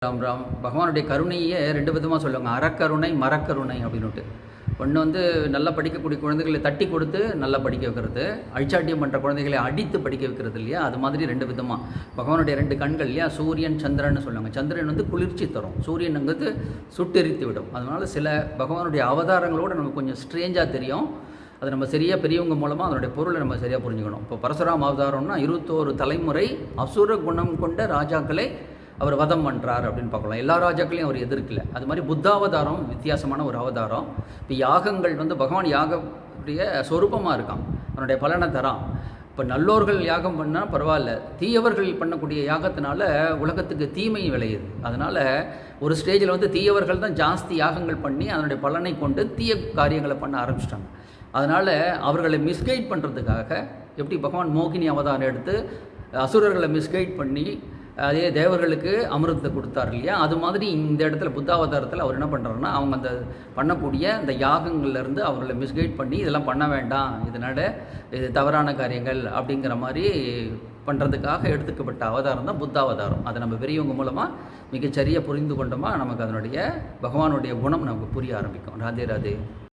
ராம் ராம் பகவானுடைய கருணையே ரெண்டு விதமாக சொல்லுவாங்க. அறக்கருணை மரக்கருணை அப்படின்னுட்டு. ஒன்று வந்து நல்லா படிக்கக்கூடிய குழந்தைகளை தட்டி கொடுத்து நல்லா படிக்க வைக்கிறது, அழிச்சாட்டியம் பண்ணுற குழந்தைகளை அடித்து படிக்க வைக்கிறது இல்லையா. அது மாதிரி ரெண்டு விதமாக பகவானுடைய ரெண்டு கண்கள் இல்லையா, சூரியன் சந்திரன் சொல்லுவாங்க. சந்திரன் வந்து குளிர்ச்சி தரும், சூரியனுங்கிறது சுட்டெரித்து விடும். அதனால் சில பகவானுடைய அவதாரங்களோடு நமக்கு கொஞ்சம் ஸ்ட்ரேஞ்சாக தெரியும். அது நம்ம சரியாக பெரியவங்க மூலமாக அதனுடைய பொருளை நம்ம சரியாக புரிஞ்சுக்கணும். இப்போ பரசுராம அவதாரம்னா 21 தலைமுறை அசுர குணம் கொண்ட ராஜாக்களை அவர் வதம் பண்ணுறார் அப்படின்னு பார்க்கலாம். எல்லா ராஜாக்களையும் அவர் எதிர்க்கல. அது மாதிரி புத்தாவதாரம் வித்தியாசமான ஒரு அவதாரம். இப்போ யாகங்கள் வந்து பகவான் யாகத்துடைய சொரூபமாக இருக்கான், அவனுடைய பலனை தரான். இப்போ நல்லோர்கள் யாகம் பண்ணால் பரவாயில்ல, தீயவர்கள் பண்ணக்கூடிய யாகத்தினால உலகத்துக்கு தீமை விளையுது. அதனால் ஒரு ஸ்டேஜில் வந்து தீயவர்கள் தான் ஜாஸ்தி யாகங்கள் பண்ணி அதனுடைய பலனை கொண்டு தீய காரியங்களை பண்ண ஆரம்பிச்சிட்டாங்க. அதனால் அவர்களை மிஸ்கைட் பண்ணுறதுக்காக எப்படி பகவான் மோகினி அவதாரம் எடுத்து அசுரர்களை மிஸ்கைட் பண்ணி அதே தேவர்களுக்கு அமிர்தத்தை கொடுத்தார் இல்லையா. அது மாதிரி இந்த இடத்துல புத்தாவதாரத்தில் அவர் என்ன பண்ணுறாருன்னா, அவங்க அந்த பண்ணக்கூடிய அந்த யாகங்கள்லேருந்து அவர்களை மிஸ்கைட் பண்ணி இதெல்லாம் பண்ண வேண்டாம், இதனால் இது தவறான காரியங்கள் அப்படிங்கிற மாதிரி பண்ணுறதுக்காக எடுத்துக்கப்பட்ட அவதாரம் தான் புத்தாவதாரம். அதை நம்ம பெரியவங்க மூலமாக மிகச்சரியாக புரிந்து கொண்டோமா நமக்கு அதனுடைய பகவானுடைய குணம் நமக்கு புரிய ஆரம்பிக்கும். ராதே ராதே.